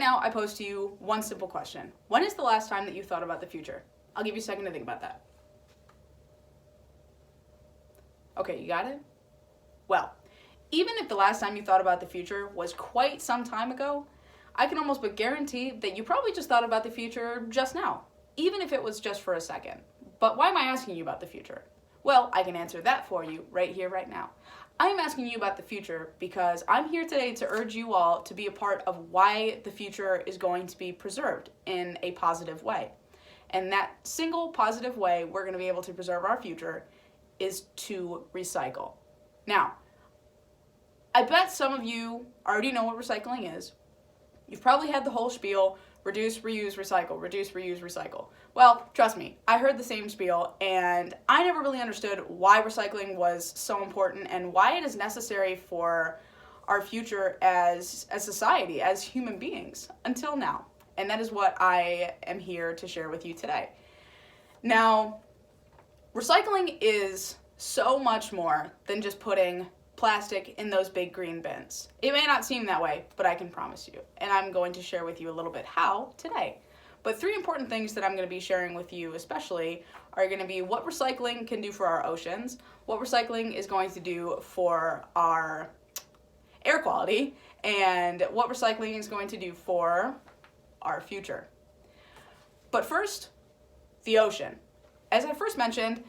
now I pose to you one simple question. When is the last time that you thought about the future? I'll give you a second to think about that. Okay, you got it? Well, even if the last time you thought about the future was quite some time ago, I can almost but guarantee that you probably just thought about the future just now, even if it was just for a second. But why am I asking you about the future? Well, I can answer that for you right here, right now. I'm asking you about the future because I'm here today to urge you all to be a part of why the future is going to be preserved in a positive way. And that single positive way we're going to be able to preserve our future is to recycle. Now, I bet some of you already know what recycling is. You've probably had the whole spiel, reduce, reuse, recycle, reduce, reuse, recycle. Well, trust me, I heard the same spiel, and I never really understood why recycling was so important and why it is necessary for our future as a society, as human beings, until now. And that is what I am here to share with you today. Now, recycling is so much more than just putting plastic in those big green bins. It may not seem that way, but I can promise you. And I'm going to share with you a little bit how today. But 3 important things that I'm going to be sharing with you especially are going to be what recycling can do for our oceans, what recycling is going to do for our air quality, and what recycling is going to do for our future. But first, the ocean. As I first mentioned,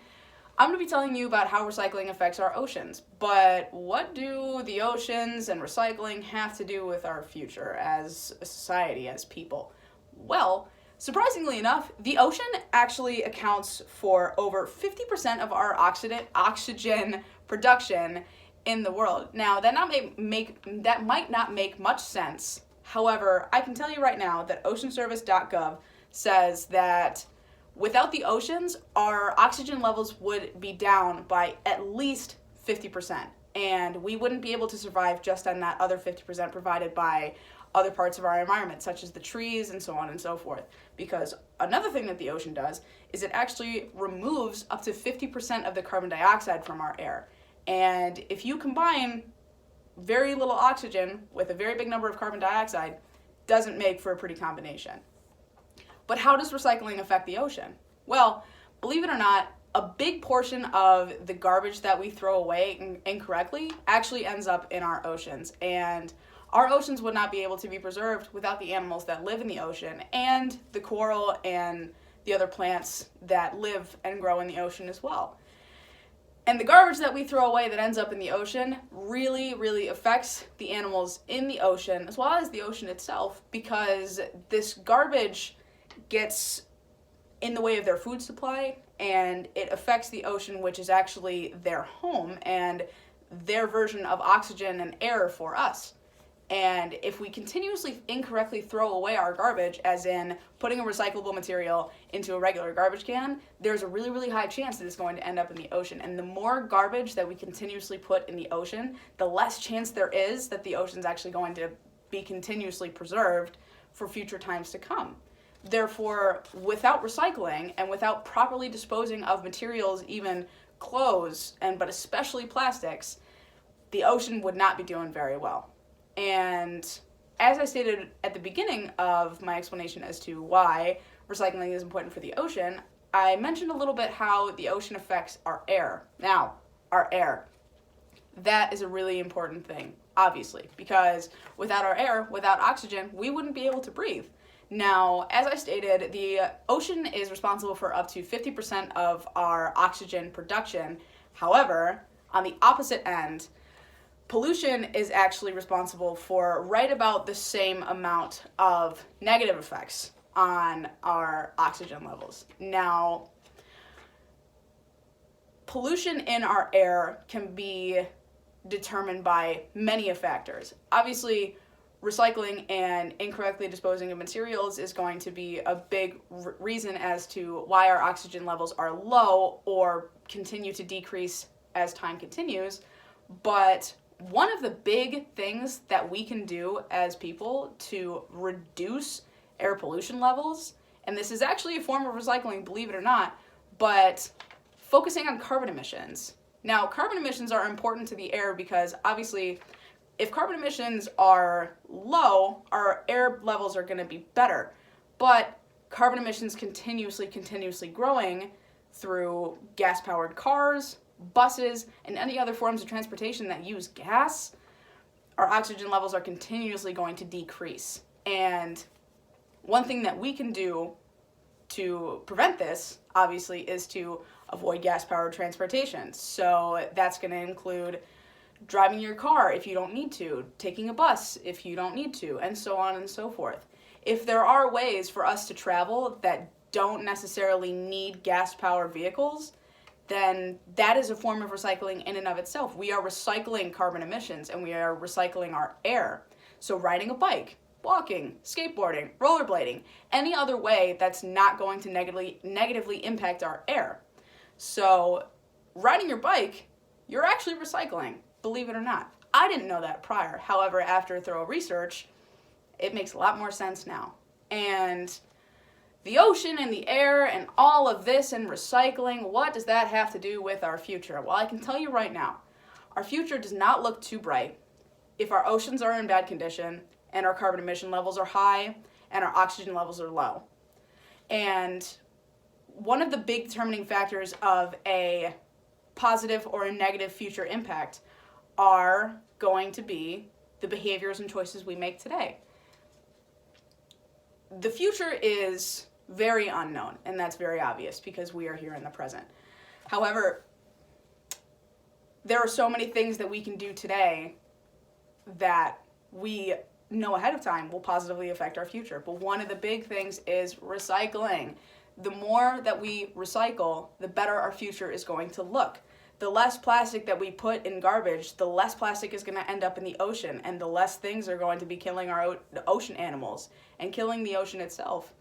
I'm going to be telling you about how recycling affects our oceans, but what do the oceans and recycling have to do with our future as a society, as people? Well, surprisingly enough, the ocean actually accounts for over 50% of our oxygen production in the world. Now, that might not make much sense. However, I can tell you right now that oceanservice.gov says that without the oceans, our oxygen levels would be down by at least 50%, and we wouldn't be able to survive just on that other 50% provided by other parts of our environment, such as the trees and so on and so forth. Because another thing that the ocean does is it actually removes up to 50% of the carbon dioxide from our air. And if you combine very little oxygen with a very big number of carbon dioxide, doesn't make for a pretty combination. But how does recycling affect the ocean? Well, believe it or not, a big portion of the garbage that we throw away incorrectly actually ends up in our oceans. And our oceans would not be able to be preserved without the animals that live in the ocean and the coral and the other plants that live and grow in the ocean as well. And the garbage that we throw away that ends up in the ocean really, really affects the animals in the ocean as well as the ocean itself, because this garbage gets in the way of their food supply and it affects the ocean, which is actually their home and their version of oxygen and air for us. And if we continuously incorrectly throw away our garbage, as in putting a recyclable material into a regular garbage can, there's a really, really high chance that it's going to end up in the ocean. And the more garbage that we continuously put in the ocean, the less chance there is that the ocean's actually going to be continuously preserved for future times to come. Therefore, without recycling and without properly disposing of materials, even clothes, but especially plastics, the ocean would not be doing very well. And as I stated at the beginning of my explanation as to why recycling is important for the ocean, I mentioned a little bit how the ocean affects our air. Now, our air. That is a really important thing, obviously, because without our air, without oxygen, we wouldn't be able to breathe. Now, as I stated, the ocean is responsible for up to 50% of our oxygen production. However, on the opposite end, pollution is actually responsible for right about the same amount of negative effects on our oxygen levels. Now, pollution in our air can be determined by many factors. Obviously, recycling and incorrectly disposing of materials is going to be a big reason as to why our oxygen levels are low or continue to decrease as time continues. But one of the big things that we can do as people to reduce air pollution levels, and this is actually a form of recycling, believe it or not, but focusing on carbon emissions. Now, carbon emissions are important to the air because obviously if carbon emissions are low, our air levels are going to be better. But carbon emissions continuously growing through gas-powered cars, buses, and any other forms of transportation that use gas, our oxygen levels are continuously going to decrease. And one thing that we can do to prevent this, obviously, is to avoid gas-powered transportation. So that's going to include driving your car if you don't need to, taking a bus if you don't need to, and so on and so forth. If there are ways for us to travel that don't necessarily need gas-powered vehicles, then that is a form of recycling in and of itself. We are recycling carbon emissions, and we are recycling our air. So riding a bike, walking, skateboarding, rollerblading, any other way that's not going to negatively impact our air. So riding your bike, you're actually recycling, believe it or not. I didn't know that prior. However, after thorough research, it makes a lot more sense now. And the ocean and the air and all of this and recycling, what does that have to do with our future? Well, I can tell you right now, our future does not look too bright if our oceans are in bad condition and our carbon emission levels are high and our oxygen levels are low. And one of the big determining factors of a positive or a negative future impact are going to be the behaviors and choices we make today. The future is very unknown, and that's very obvious because we are here in the present. However, there are so many things that we can do today that we know ahead of time will positively affect our future. But one of the big things is recycling. The more that we recycle, the better our future is going to look. The less plastic that we put in garbage, the less plastic is going to end up in the ocean, and the less things are going to be killing our ocean animals and killing the ocean itself.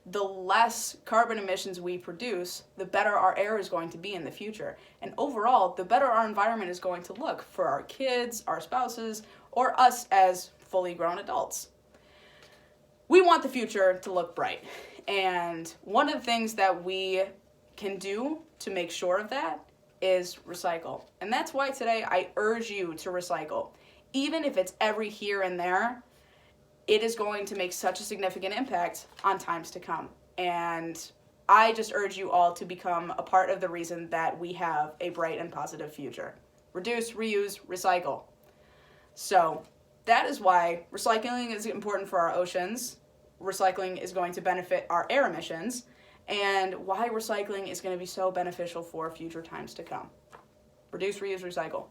The less carbon emissions we produce, the better our air is going to be in the future. And overall, the better our environment is going to look for our kids, our spouses, or us as fully grown adults. We want the future to look bright. And one of the things that we can do to make sure of that is recycle. And that's why today I urge you to recycle. Even if it's every here and there, it is going to make such a significant impact on times to come. And I just urge you all to become a part of the reason that we have a bright and positive future. Reduce, reuse, recycle. So that is why recycling is important for our oceans. Recycling is going to benefit our air emissions, and why recycling is going to be so beneficial for future times to come. Reduce, reuse, recycle.